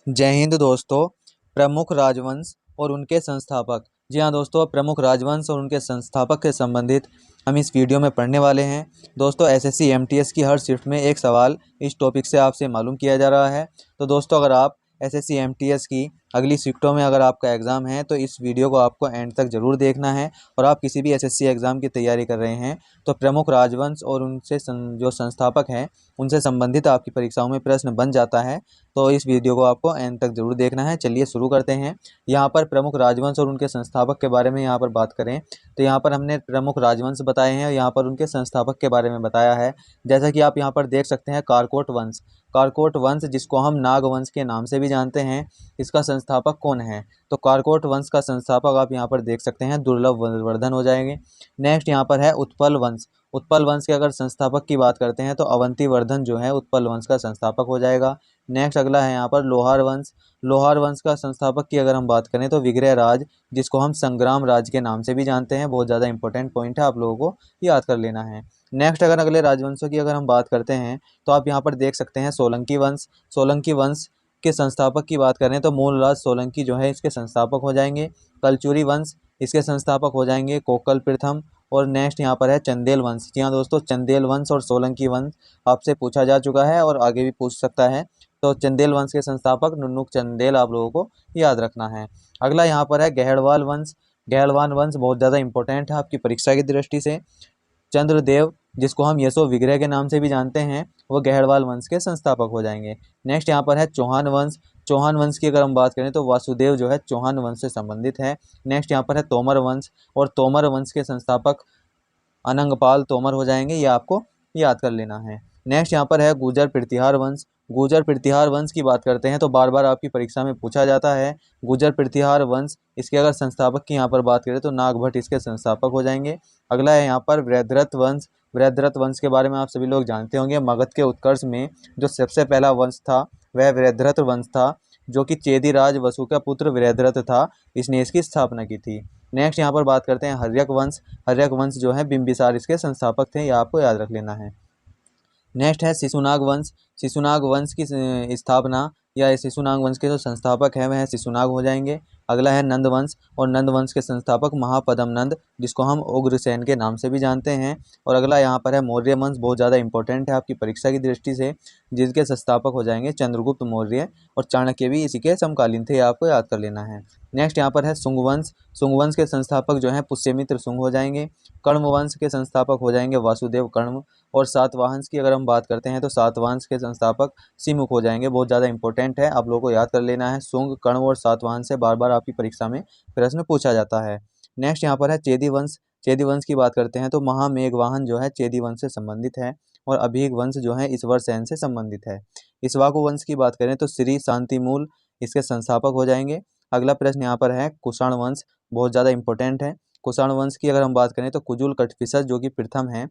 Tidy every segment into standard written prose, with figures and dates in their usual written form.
जय हिंद दोस्तों। प्रमुख राजवंश और उनके संस्थापक। जी हाँ दोस्तों, प्रमुख राजवंश और उनके संस्थापक के संबंधित हम इस वीडियो में पढ़ने वाले हैं। दोस्तों एसएससी एमटीएस की हर शिफ्ट में एक सवाल इस टॉपिक से आपसे मालूम किया जा रहा है। तो दोस्तों अगर आप एसएससी एमटीएस की अगली शिफ्टों में अगर आपका एग्ज़ाम है तो इस वीडियो को आपको एंड तक ज़रूर देखना है। और आप किसी भी एसएससी एग्ज़ाम की तैयारी कर रहे हैं तो प्रमुख राजवंश और उनसे जो संस्थापक हैं उनसे संबंधित आपकी परीक्षाओं में प्रश्न बन जाता है। तो इस वीडियो को आपको एंड तक जरूर देखना है। चलिए शुरू करते हैं। यहाँ पर प्रमुख राजवंश और उनके संस्थापक के बारे में यहाँ पर बात करें तो यहाँ पर हमने प्रमुख राजवंश बताए हैं और यहाँ पर उनके संस्थापक के बारे में बताया है। जैसा कि आप यहाँ पर देख सकते हैं कारकोट वंश। कारकोट वंश जिसको हम नाग वंश के नाम से भी जानते हैं, इसका संस्थापक कौन है? तो कारकोट वंश का संस्थापक आप यहाँ पर देख सकते हैं दुर्लभ वर्धन हो जाएंगे। नेक्स्ट यहाँ पर है उत्पल वंश। उत्पल वंश के अगर संस्थापक की बात करते हैं तो अवंती वर्धन जो है उत्पल वंश का संस्थापक हो जाएगा। नेक्स्ट अगला है यहाँ पर लोहार वंश। लोहार वंश का संस्थापक की अगर हम बात करें तो विग्रह राज, जिसको हम संग्राम राज के नाम से भी जानते हैं। बहुत ज़्यादा इंपॉर्टेंट पॉइंट है, आप लोगों को याद कर लेना है। नेक्स्ट अगर अगले राजवंशों की अगर हम बात करते हैं तो आप यहाँ पर देख सकते हैं सोलंकी वंश। सोलंकी वंश के संस्थापक की बात करें तो मूलराज सोलंकी जो है इसके संस्थापक हो जाएंगे। कलचुरी वंश, इसके संस्थापक हो जाएंगे कोकल प्रथम। और नेक्स्ट यहाँ पर है चंदेल वंश। जी हाँ दोस्तों, चंदेल वंश और सोलंकी वंश आपसे पूछा जा चुका है और आगे भी पूछ सकता है। तो चंदेल वंश के संस्थापक नुनुक चंदेल आप लोगों को याद रखना है। अगला यहाँ पर है गहड़वाल वंश। गहड़वाल वंश बहुत ज़्यादा इंपॉर्टेंट है आपकी परीक्षा की दृष्टि से। चंद्रदेव, जिसको हम यशो विग्रह के नाम से भी जानते हैं, वो गहड़वाल वंश के संस्थापक हो जाएंगे। नेक्स्ट यहाँ पर है चौहान वंश। चौहान वंश की अगर हम बात करें तो वासुदेव जो है चौहान वंश से संबंधित है। नेक्स्ट यहाँ पर है तोमर वंश और तोमर वंश के संस्थापक अनंगपाल तोमर हो जाएंगे, ये आपको याद कर लेना है। नेक्स्ट यहाँ पर है गुर्जर प्रतिहार वंश। गुर्जर प्रतिहार वंश की बात करते हैं तो बार बार आपकी परीक्षा में पूछा जाता है गुर्जर प्रतिहार वंश। इसके अगर संस्थापक की यहाँ पर बात करें तो नागभट्ट इसके संस्थापक हो जाएंगे। अगला है यहाँ पर वृद्धरथ वंश। वृद्धरथ वंश के बारे में आप सभी लोग जानते होंगे। मगध के उत्कर्ष में जो सबसे पहला वंश था वह वृद्धरथ वंश था, जो कि चेदी राज वसु का पुत्र वृद्धरथ था, इसने इसकी स्थापना की थी। नेक्स्ट यहाँ पर बात करते हैं हर्यक वंश। हर्यक वंश जो है बिंबिसार इसके संस्थापक थे, ये आपको याद रख लेना है। नेक्स्ट है शिशुनाग वंश। शिशुनाग वंश की स्थापना या शिशुनाग वंश के जो संस्थापक हैं वह शिशुनाग हो जाएंगे। अगला है नंद वंश और नंद वंश के संस्थापक महापद्म नंद, जिसको हम उग्रसेन के नाम से भी जानते हैं। और अगला यहाँ पर है मौर्य वंश, बहुत ज़्यादा इंपॉर्टेंट है आपकी परीक्षा की दृष्टि से, जिसके संस्थापक हो जाएंगे चंद्रगुप्त मौर्य और चाणक्य भी इसी के समकालीन थे, आपको याद कर लेना है। नेक्स्ट यहाँ पर है शुंग वंश। शुंग वंश के संस्थापक जो हैं पुष्यमित्र शुंग हो जाएंगे। कर्ण वंश के संस्थापक हो जाएंगे वासुदेव कर्ण। और सातवाहन की अगर हम बात करते हैं तो सातवाहन के संस्थापक सिमुख हो जाएंगे। बहुत ज़्यादा इंपॉर्टेंट है, आप लोगों को याद कर लेना है। शुंग, कर्ण और सातवाहन से बार बार आपकी परीक्षा में प्रश्न पूछा जाता है। नेक्स्ट यहाँ पर है चेदी वंश। चेदी वंश की बात करते हैं तो महामेघवाहन जो है चेदी वंश से संबंधित है और अभीग वंश जो है ईश्वर सेन से संबंधित है। इक्ष्वाकु वंश की बात करें तो श्री शांतिमूल इसके संस्थापक हो जाएंगे। अगला प्रश्न यहाँ पर है कुषाण वंश, बहुत ज़्यादा इंपॉर्टेंट है। कुषाण वंश की अगर हम बात करें तो कुजुल कटफिसस जो कि प्रथम है,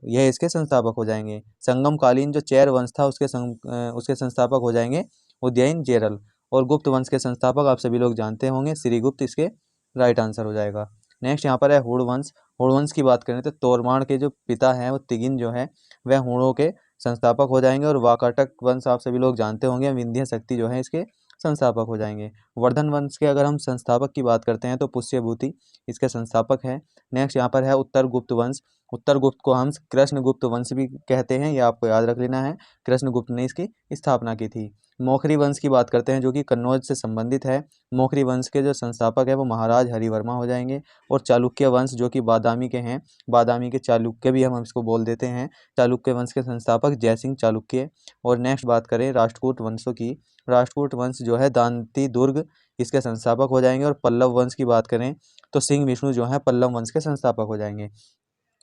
यह इसके संस्थापक हो जाएंगे। संगम कालीन जो चैर वंश था उसके संस्थापक हो जाएंगे उदयन जेरल। और गुप्त वंश के संस्थापक आप सभी लोग जानते होंगे, श्रीगुप्त इसके राइट आंसर हो जाएगा। नेक्स्ट यहाँ पर है हुड़ वंश। हुड़ वंश की बात करें तो तोरमाण के जो पिता हैं वो तिगिन जो है वह हुड़ों के संस्थापक हो जाएंगे। और वाकाटक वंश आप सभी लोग जानते होंगे, विंध्य शक्ति जो है इसके संस्थापक हो जाएंगे। वर्धन वंश के अगर हम संस्थापक की बात करते हैं तो पुष्यभूति इसके संस्थापक है। नेक्स्ट यहाँ पर है उत्तर गुप्त वंश। उत्तर गुप्त को हम कृष्ण गुप्त वंश भी कहते हैं, ये आपको याद रख लेना है। कृष्ण गुप्त ने इसकी स्थापना की थी। मोखरी वंश की बात करते हैं जो कि कन्नौज से संबंधित है। मोखरी वंश के जो संस्थापक है वो महाराज हरिवर्मा हो जाएंगे। और चालुक्य वंश जो कि बादामी के हैं, बादामी के चालुक्य भी हम इसको बोल देते हैं, चालुक्य वंश के संस्थापक जयसिंह चालुक्य। और नेक्स्ट बात करें राष्ट्रकूट वंशों की, राष्ट्रकूट वंश जो है दांती दुर्ग इसके संस्थापक हो जाएंगे। और पल्लव वंश की बात करें तो सिंह विष्णु जो है पल्लव वंश के संस्थापक हो जाएंगे।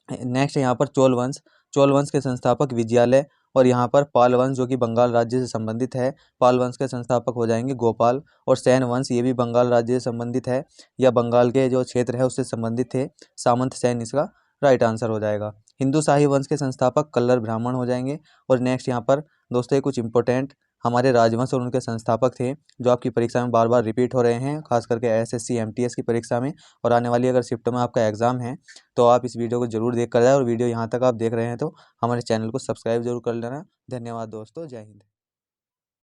नेक्स्ट यहाँ पर चोल वंश। चोल वंश के संस्थापक विजयालय। और यहाँ पर पाल वंश जो कि बंगाल राज्य से संबंधित है, पाल वंश के संस्थापक हो जाएंगे गोपाल। और सैन वंश ये भी बंगाल राज्य से संबंधित है या बंगाल के जो क्षेत्र है उससे संबंधित थे, सामंत सैन इसका राइट आंसर हो जाएगा। हिंदू शाही वंश के संस्थापक कल्लर ब्राह्मण हो जाएंगे। और नेक्स्ट यहाँ पर दोस्तों ये कुछ इंपॉर्टेंट हमारे राजवंश और उनके संस्थापक थे, जो आपकी परीक्षा में बार बार रिपीट हो रहे हैं, खास करके एसएससी एमटीएस की परीक्षा में और आने वाली अगर शिफ्ट में आपका एग्जाम है तो आप इस वीडियो को जरूर देख कर जाए। और वीडियो यहाँ तक आप देख रहे हैं तो हमारे चैनल को सब्सक्राइब जरूर कर लेना। धन्यवाद दोस्तों, जय हिंद।